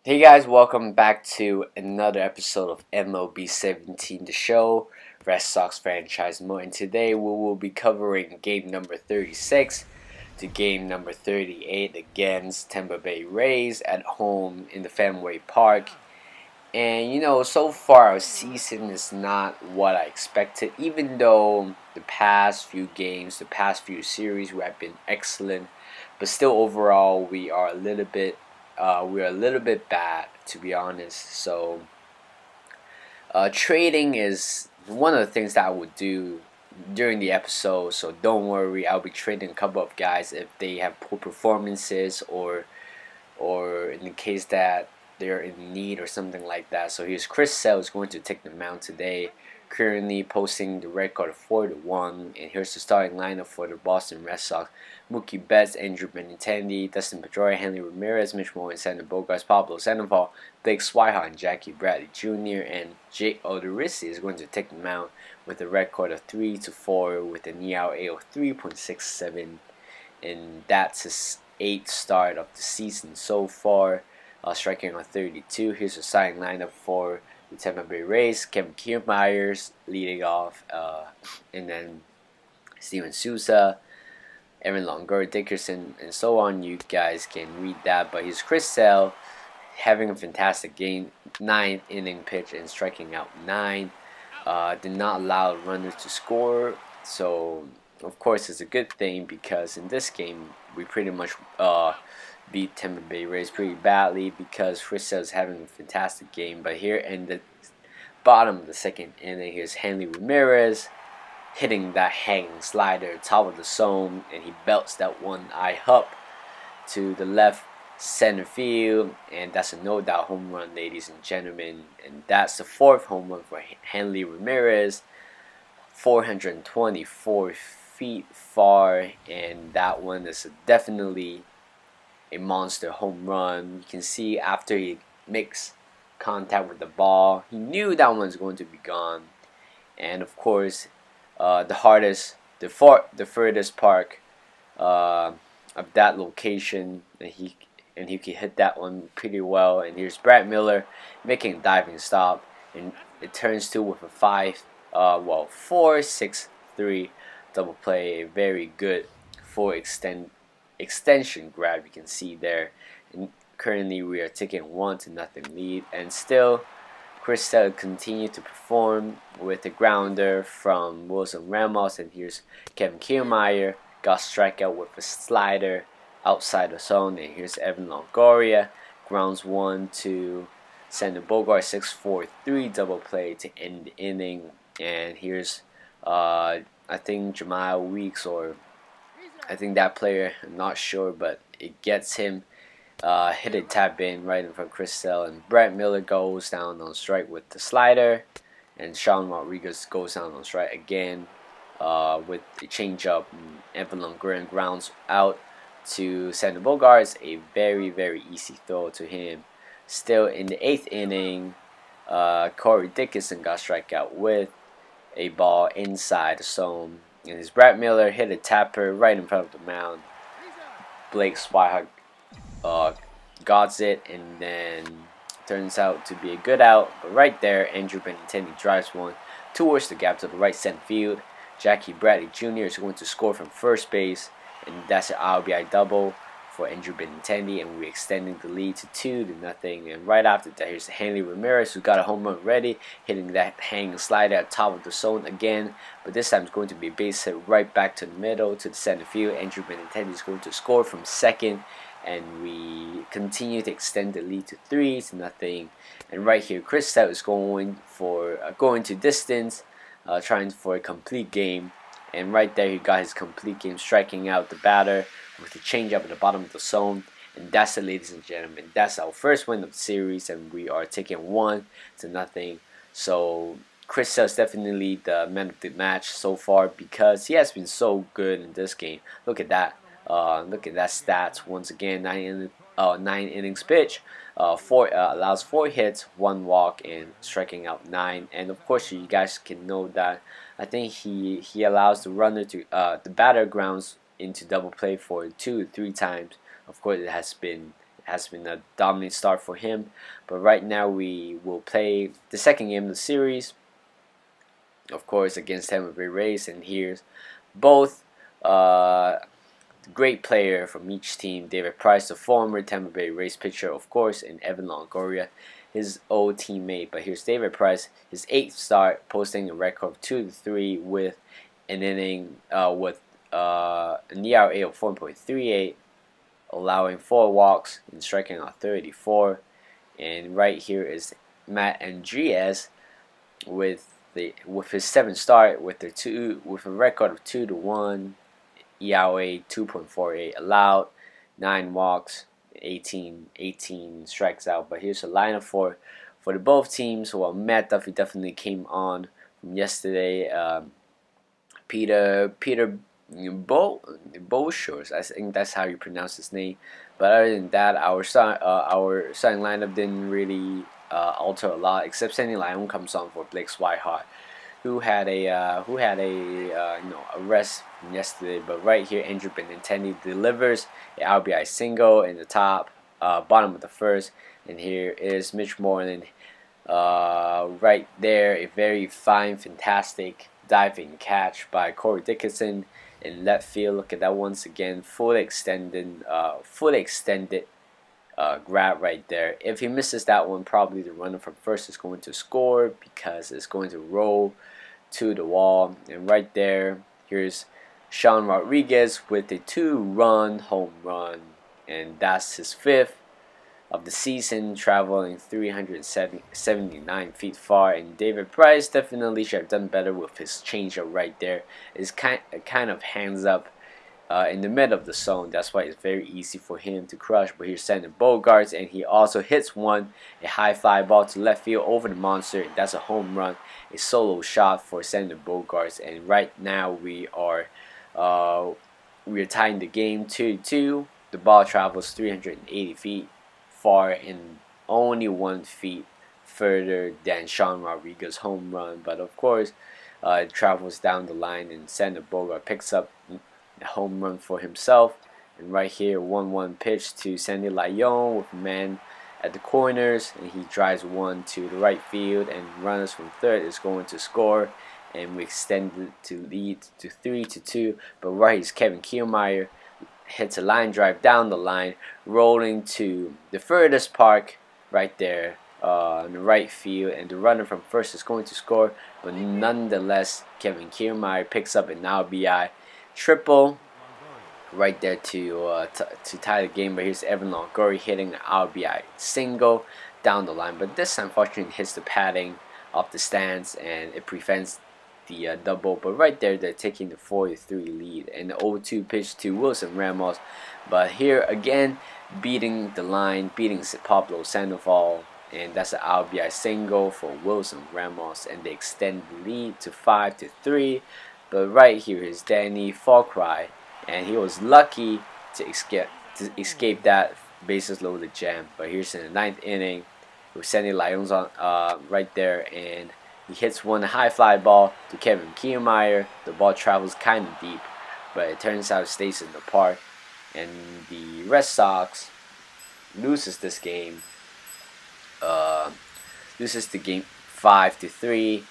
Hey guys, welcome back to another episode of MLB 17, the show, Red Sox franchise mode. And today we will be covering game number 36 to game number 38 against Tampa Bay Rays at home in the Fenway Park. And so far our season is not what I expected, even though the past few games, the past few series we have been excellent, but still overall we're a little bit bad, to be honest. So trading is one of the things that I would do during the episode. So don't worry, I'll be trading a couple of guys if they have poor performances or in the case that they're in need or something like that. So here's Chris Sale is going to take the mound today, currently posting the record of 4-1. And here's the starting lineup for the Boston Red Sox: Mookie Betts, Andrew Benintendi, Dustin Pedroia, Henry Ramirez, Mitch Moore, and Sander Bogarts, Pablo Sandoval, Blake Swihart, and Jackie Bradley Jr. And Jake Odorizzi is going to take the mound with a record of 3-4 with an ERA of 3.67, and that's his 8th start of the season so far. Striking on 32. Here's the starting lineup for the Tampa Bay Rays: Kevin Kiermaier leading off, and then Steven Souza, Aaron Longoria, Dickerson, and so on. You guys can read that. But here's Chris Sale having a fantastic game, 9th inning pitch and striking out 9. Did not allow runners to score. So of course it's a good thing, because in this game we pretty much beat Tampa Bay Rays pretty badly, because Chris Sale is having a fantastic game. But here in the bottom of the 2nd inning, here's Henry Ramirez hitting that hanging slider top of the zone, and he belts that one eye up to the left center field, and that's a no doubt home run, ladies and gentlemen. And that's the 4th home run for Henry Ramirez, 424 feet far, and that one is definitely a monster home run. You can see after he makes contact with the ball, he knew that one was going to be gone. And of course, the furthest park of that location, and he can hit that one pretty well. And here's Brad Miller making a diving stop, and it turns 2 with a 4-6-3 double play. A very good extension grab, you can see there. And currently we are taking 1-0 lead, and still Chris Sale continued to perform with a grounder from Wilson Ramos. And here's Kevin Kiermaier, got strikeout with a slider outside the zone. And here's Evan Longoria, grounds 1 to Sander Bogarts, 6-4-3 double play to end the inning. And here's I think Jamal Weeks, or I think that player, I'm not sure, but it gets him hit a tap in right in front of Chris Sale, and Brett Miller goes down on strike with the slider, and Sean Rodriguez goes down on strike again with the changeup. Evan Longoria grounds out to Sander Bogarts, a very, very easy throw to him. Still in the 8th inning, Corey Dickerson got struck out with a ball inside the zone, and his Brad Miller hit a tapper right in front of the mound. Blake Swihart got it, and then turns out to be a good out. But right there, Andrew Benintendi drives one towards the gap to the right center field. Jackie Bradley Jr. is going to score from first base, and that's an RBI double for Andrew Benintendi, and we're extending the lead to 2-0. And right after that, here's Henry Ramirez, who got a home run ready, hitting that hanging slider at top of the zone again. But this time it's going to be a base hit right back to the middle to the center field. Andrew Benintendi is going to score from second, and we continue to extend the lead to 3-0. And right here, Chris Sale is going to distance, trying for a complete game. And right there, he got his complete game, striking out the batter with the changeup at the bottom of the zone. And that's it, ladies and gentlemen. That's our first win of the series, and we are taking 1-0. So Chris Sale is definitely the man of the match so far, because he has been so good in this game. Look at that. Look at that stats once again. 9 innings pitch, allows 4 hits, 1 walk, and striking out 9. And of course, you guys can know that I think he allows the runner to the batter grounds into double play for 2 or 3 times. Of course, it has been has been a dominant start for him. But right now we will play the second game of the series, of course, against Tampa Bay Rays, and here's both great player from each team. David Price, the former Tampa Bay Rays pitcher, of course, and Evan Longoria, his old teammate. But here's David Price, his 8th start, posting a record of 2-3 with an inning with an ERA of 4.38, allowing 4 walks and striking out 34. And right here is Matt Andrias with his 7th start with a record of 2-1. ERA 2.48 allowed, 9 walks, 18 strikes out. But here's a lineup for the both teams. Well, Matt Duffy definitely came on from yesterday. Peter Boshers, I think that's how you pronounce his name. But other than that, our starting lineup didn't really alter a lot, except Sandy Leon comes on for Blake Swihart, who had a rest from yesterday. But right here, Andrew Benintendi delivers an RBI single in the bottom of the first, and here is Mitch Moreland right there, a very fine, fantastic diving catch by Corey Dickinson in left field. Look at that once again, fully extended grab right there. If he misses that one, probably the runner from first is going to score because it's going to roll to the wall. And right there, here's Sean Rodriguez with a 2-run home run, and that's his 5th of the season, traveling 379 feet far. And David Price definitely should have done better with his changeup right there. It's kind of hands up in the middle of the zone. That's why it's very easy for him to crush. But here's Xander Bogaerts, and he also hits a high fly ball to left field over the monster. That's a home run, a solo shot for Xander Bogaerts. And right now we are tying the game 2-2. The ball travels 380 feet far and only 1 feet further than Sean Rodriguez's home run. But of course, it travels down the line, and Xander Bogaerts picks up a home run for himself. And right here, 1-1 pitch to Sandy Leon with a man at the corners, and he drives one to the right field, and runners from third is going to score, and we extend it to lead to 3-2. But right here's Kevin Kiermaier, hits a line drive down the line, rolling to the furthest park right there in the right field, and the runner from first is going to score. But nonetheless, Kevin Kiermaier picks up an RBI triple right there to tie the game. But here's Evan Longoria hitting an RBI single down the line, but this unfortunately hits the padding of the stands and it prevents the double. But right there, they're taking the 4-3 lead, and the 0-2 pitch to Wilson Ramos. But here again, beating the line, beating Pablo Sandoval, and that's an RBI single for Wilson Ramos, and they extend the lead to 5-3. But right here is Danny Falkry, and he was lucky to escape that bases loaded jam. But here's in the 9th inning with Sandy Lyons on right there, and he hits one high fly ball to Kevin Kiermaier. The ball travels kind of deep, but it turns out it stays in the park, and the Red Sox loses this game. Loses the game 5-3.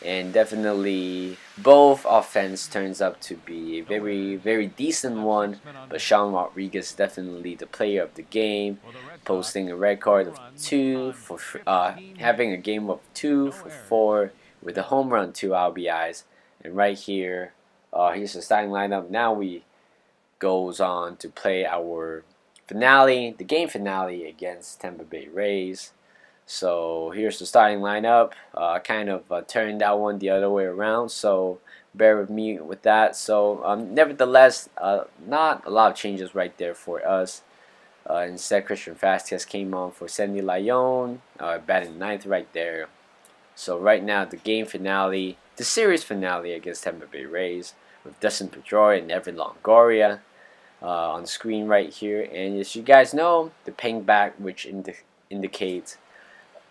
And definitely both offense turns up to be a very, very decent one. But Sean Rodriguez is definitely the player of the game, posting a record of having a game of 2 for 4 with a home run, 2 RBIs. And right here, here's the starting lineup. Now we goes on to play our finale, the game finale against Tampa Bay Rays. So here's the starting lineup. Kind of turned that one the other way around, so bear with me with that. So nevertheless, not a lot of changes right there for us. Instead, Christian Vasquez came on for Sandy Leon, batting 9th right there. So right now, the game finale, the series finale against Tampa Bay Rays with Dustin Pedroia and Evan Longoria on the screen right here. And as you guys know, the pink back, which indicates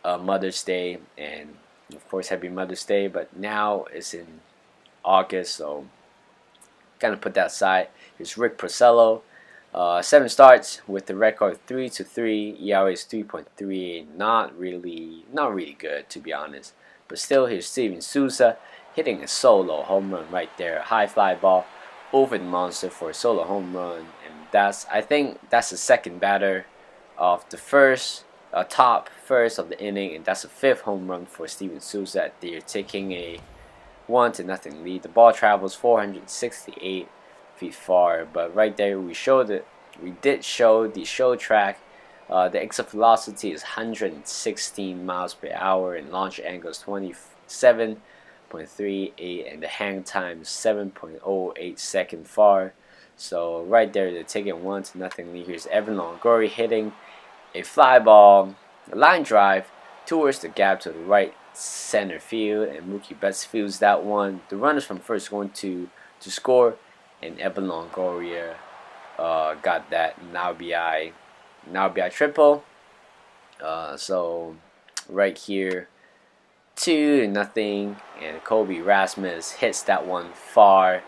Mother's Day, and of course Happy Mother's Day, but now it's in August, so kind of put that aside. Here's Rick Porcello 7 starts with the record 3-3. ERA is 3.38. Not really good, to be honest. But still, here's Steven Souza hitting a solo home run right there. A high fly ball over the monster for a solo home run, and I think that's the second batter of the top first of the inning, and that's the 5th home run for Steven Souza. They're taking a 1-0 lead. The ball travels 468 feet far, but right there we did show the show track. The exit velocity is 116 miles per hour, and launch angle is 27.38, and the hang time is 7.08 seconds far. So right there, they're taking 1-0 lead. Here's Evan Longoria hitting a fly ball, a line drive towards the gap to the right center field, and Mookie Betts fields that one. The runners from first going to score, and Evan Longoria got that RBI triple. So right here, 2-0, and Kobe Rasmus hits that one far,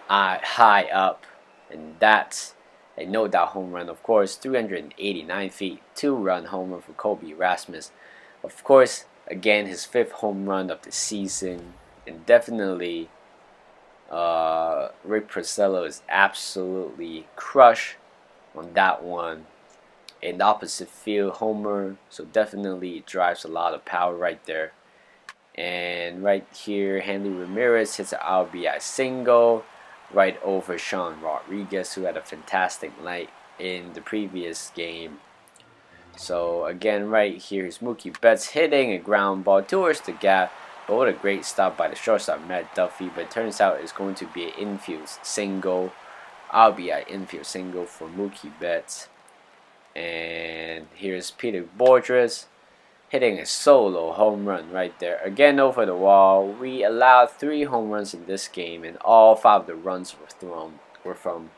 high up, and that's a no doubt home run. Of course, 389 feet, 2-run home run for Kobe Rasmus. Of course, again, his 5th home run of the season, and definitely Rick Porcello is absolutely crushed on that one. In the opposite field homer, so definitely it drives a lot of power right there. And right here, Hanley Ramirez hits an RBI single right over Sean Rodriguez, who had a fantastic night in the previous game. So again, right here is Mookie Betts hitting a ground ball towards the gap. But what a great stop by the shortstop Matt Duffy. But it turns out it's going to be an infield single, RBI infield single for Mookie Betts. And here's Peter Bourjos hitting a solo home run right there. Again, over the wall. We allowed 3 home runs in this game, and all 5 of the runs were from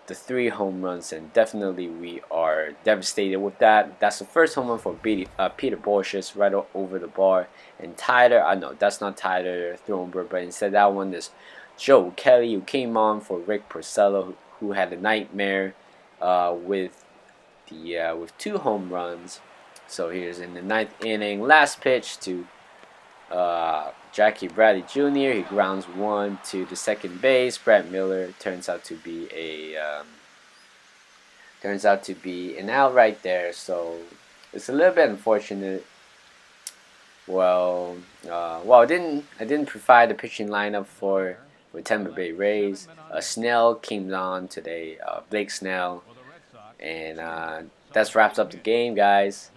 the 3 home runs, and definitely we are devastated with that. That's the first home run for Peter Bourjos right over the bar. And Tyler, I know that's not Tyler Thornburg, but instead that one is Joe Kelly, who came on for Rick Porcello, who had a nightmare with 2 home runs. So here's in the 9th inning, last pitch to Jackie Bradley Jr. He grounds one to the second base. Brad Miller turns out to be an out right there. So it's a little bit unfortunate. Well, I didn't provide the pitching lineup for Tampa Bay Rays. Snell came on today, Blake Snell, and that wraps up the game, guys.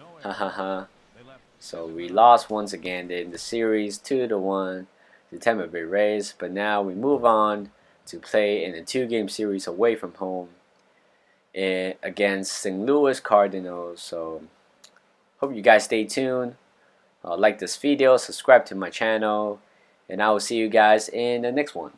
So we lost once again in the series, 2-1 to Tampa Bay Rays. But now we move on to play in a 2-game series away from home against St. Louis Cardinals. So hope you guys stay tuned. Like this video, subscribe to my channel, and I will see you guys in the next one.